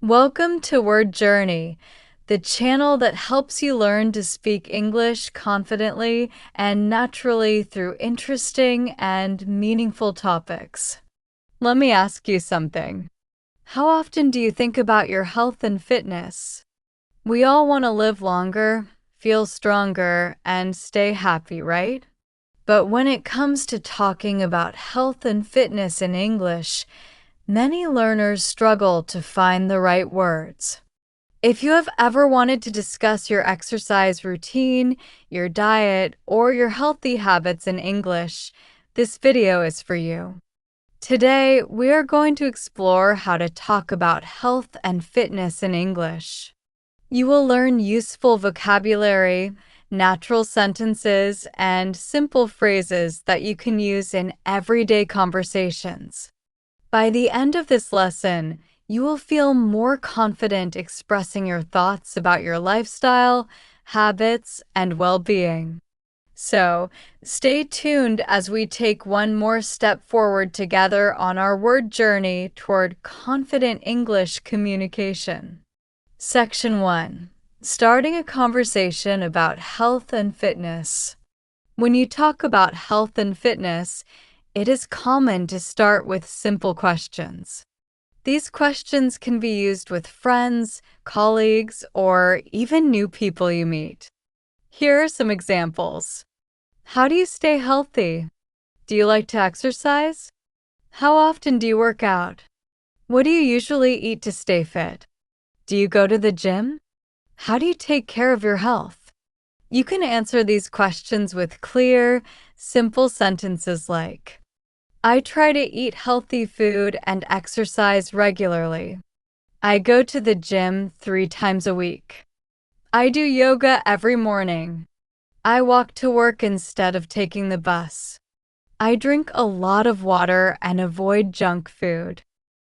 Welcome to Word Journey, the channel that helps you learn to speak English confidently and naturally through interesting and meaningful topics. Let me ask you something. How often do you think about your health and fitness? We all want to live longer, feel stronger, and stay happy, right? But when it comes to talking about health and fitness in English, many learners struggle to find the right words. If you have ever wanted to discuss your exercise routine, your diet, or your healthy habits in English, this video is for you. Today, we are going to explore how to talk about health and fitness in English. You will learn useful vocabulary, natural sentences, and simple phrases that you can use in everyday conversations. By the end of this lesson, you will feel more confident expressing your thoughts about your lifestyle, habits, and well-being. So, stay tuned as we take one more step forward together on our word journey toward confident English communication. Section 1. Starting a conversation about health and fitness. When you talk about health and fitness, it is common to start with simple questions. These questions can be used with friends, colleagues, or even new people you meet. Here are some examples. How do you stay healthy? Do you like to exercise? How often do you work out? What do you usually eat to stay fit? Do you go to the gym? How do you take care of your health? You can answer these questions with clear, simple sentences like, I try to eat healthy food and exercise regularly. I go to the gym 3 times a week. I do yoga every morning. I walk to work instead of taking the bus. I drink a lot of water and avoid junk food.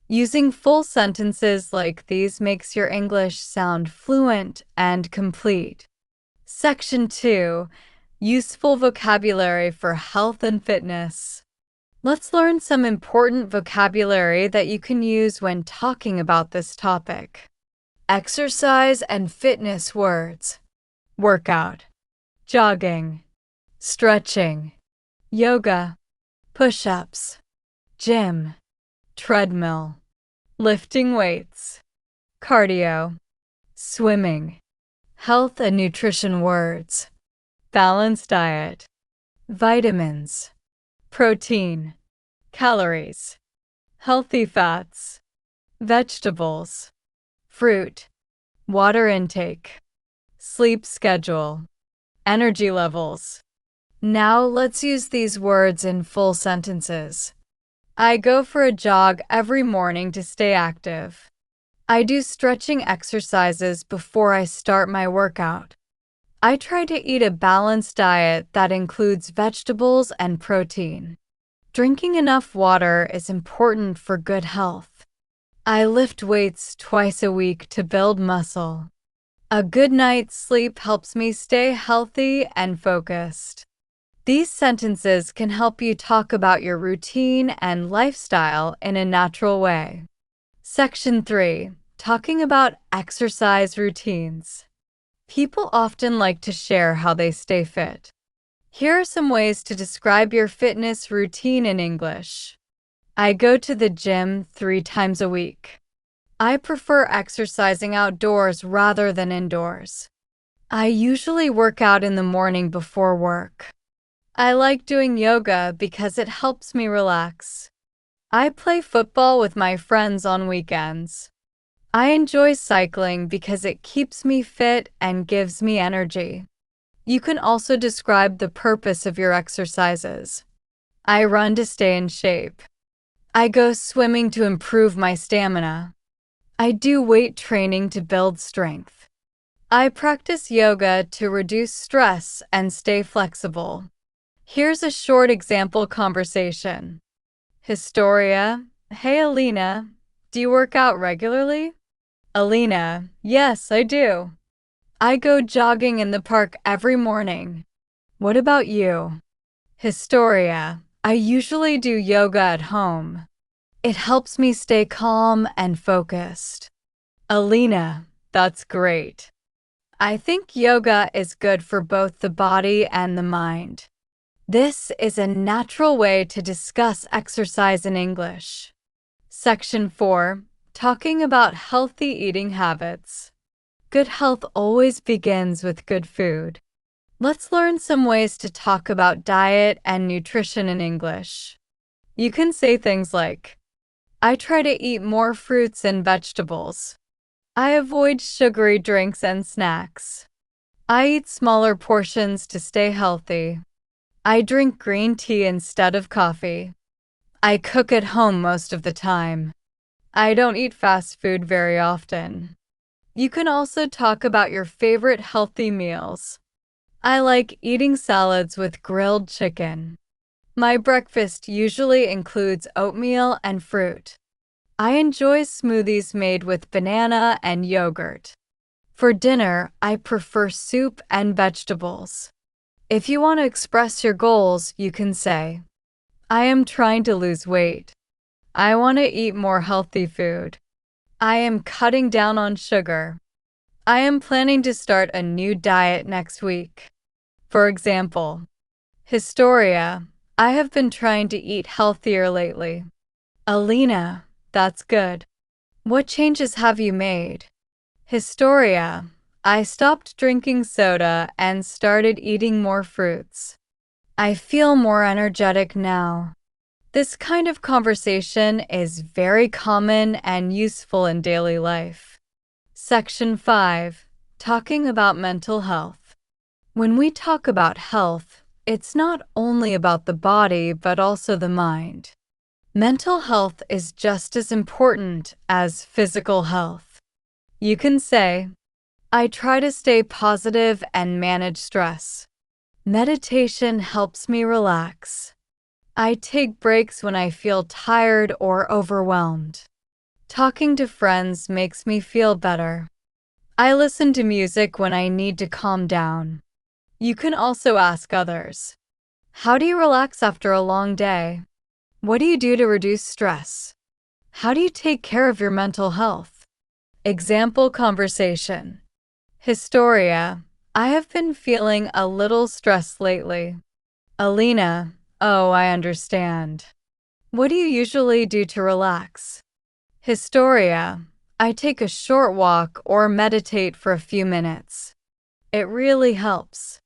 Using full sentences like these makes your English sound fluent and complete. Section 2. Useful vocabulary for health and fitness. Let's learn some important vocabulary that you can use when talking about this topic. Exercise and fitness words. Workout, jogging, stretching, yoga, push-ups, gym, treadmill, lifting weights, cardio, swimming. Health and nutrition words. Balanced diet, vitamins, protein, calories, healthy fats, vegetables, fruit, water intake, sleep schedule, energy levels. Now let's use these words in full sentences. I go for a jog every morning to stay active. I do stretching exercises before I start my workout. I try to eat a balanced diet that includes vegetables and protein. Drinking enough water is important for good health. I lift weights twice a week to build muscle. A good night's sleep helps me stay healthy and focused. These sentences can help you talk about your routine and lifestyle in a natural way. Section 3. Talking about exercise routines. People often like to share how they stay fit. Here are some ways to describe your fitness routine in English. I go to the gym 3 times a week. I prefer exercising outdoors rather than indoors. I usually work out in the morning before work. I like doing yoga because it helps me relax. I play football with my friends on weekends. I enjoy cycling because it keeps me fit and gives me energy. You can also describe the purpose of your exercises. I run to stay in shape. I go swimming to improve my stamina. I do weight training to build strength. I practice yoga to reduce stress and stay flexible. Here's a short example conversation. Historia, hey Alina, do you work out regularly? Alina, yes, I do. I go jogging in the park every morning. What about you? Historia, I usually do yoga at home. It helps me stay calm and focused. Alina, that's great. I think yoga is good for both the body and the mind. This is a natural way to discuss exercise in English. Section 4. Talking about healthy eating habits. Good health always begins with good food. Let's learn some ways to talk about diet and nutrition in English. You can say things like, I try to eat more fruits and vegetables. I avoid sugary drinks and snacks. I eat smaller portions to stay healthy. I drink green tea instead of coffee. I cook at home most of the time. I don't eat fast food very often. You can also talk about your favorite healthy meals. I like eating salads with grilled chicken. My breakfast usually includes oatmeal and fruit. I enjoy smoothies made with banana and yogurt. For dinner, I prefer soup and vegetables. If you want to express your goals, you can say, I am trying to lose weight. I want to eat more healthy food. I am cutting down on sugar. I am planning to start a new diet next week. For example, Historia, I have been trying to eat healthier lately. Alina, that's good. What changes have you made? Historia, I stopped drinking soda and started eating more fruits. I feel more energetic now. This kind of conversation is very common and useful in daily life. Section 5. Talking about mental health. When we talk about health, it's not only about the body but also the mind. Mental health is just as important as physical health. You can say, I try to stay positive and manage stress. Meditation helps me relax. I take breaks when I feel tired or overwhelmed. Talking to friends makes me feel better. I listen to music when I need to calm down. You can also ask others, how do you relax after a long day? What do you do to reduce stress? How do you take care of your mental health? Example conversation. Historia, I have been feeling a little stressed lately. Alina, oh, I understand. What do you usually do to relax? Historia, I take a short walk or meditate for a few minutes. It really helps.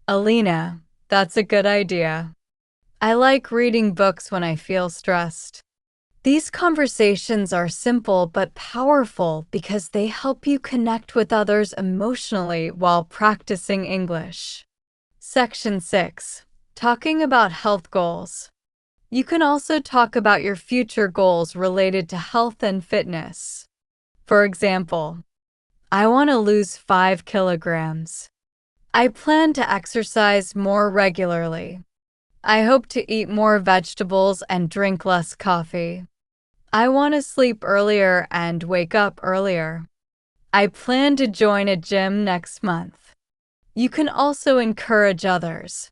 Alina, that's a good idea. I like reading books when I feel stressed. These conversations are simple but powerful because they help you connect with others emotionally while practicing English. Section 6. Talking about health goals. You can also talk about your future goals related to health and fitness. For example, I want to lose 5 kilograms. I plan to exercise more regularly. I hope to eat more vegetables and drink less coffee. I want to sleep earlier and wake up earlier. I plan to join a gym next month. You can also encourage others.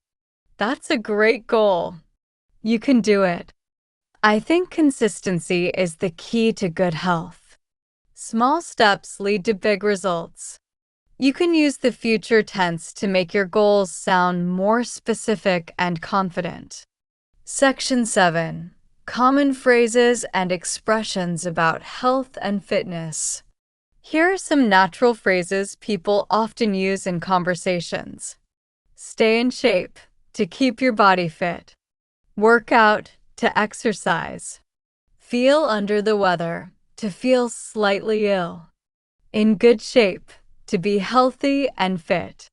That's a great goal. You can do it. I think consistency is the key to good health. Small steps lead to big results. You can use the future tense to make your goals sound more specific and confident. Section 7. Common phrases and expressions about health and fitness. Here are some natural phrases people often use in conversations. Stay in shape, to keep your body fit. Work out, to exercise. Feel under the weather, to feel slightly ill. In good shape, to be healthy and fit.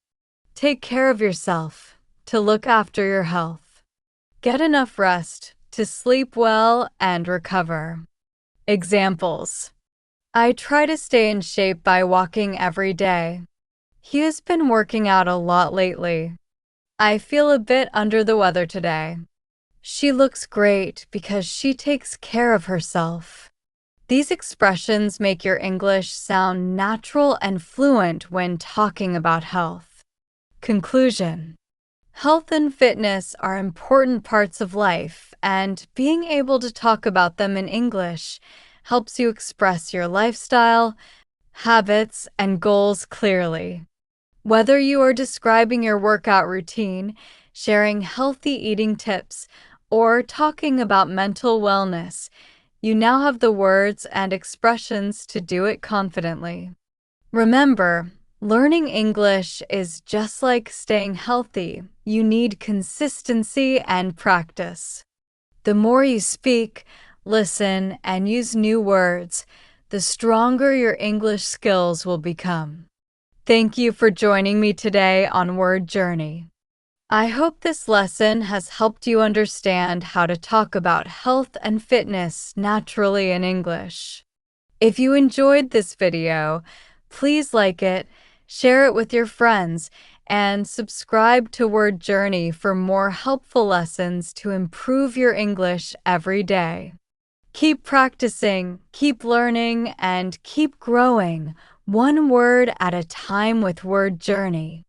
Take care of yourself, to look after your health. Get enough rest, to sleep well and recover. Examples. I try to stay in shape by walking every day. He has been working out a lot lately. I feel a bit under the weather today. She looks great because she takes care of herself. These expressions make your English sound natural and fluent when talking about health. Conclusion. Health and fitness are important parts of life, and being able to talk about them in English helps you express your lifestyle habits, and goals clearly. Whether you are describing your workout routine, sharing healthy eating tips, or talking about mental wellness, you now have the words and expressions to do it confidently. Remember, learning English is just like staying healthy. You need consistency and practice. The more you speak, listen, and use new words, the stronger your English skills will become. Thank you for joining me today on Word Journey. I hope this lesson has helped you understand how to talk about health and fitness naturally in English. If you enjoyed this video, please like it, share it with your friends, and subscribe to Word Journey for more helpful lessons to improve your English every day. Keep practicing, keep learning, and keep growing, one word at a time with Word Journey.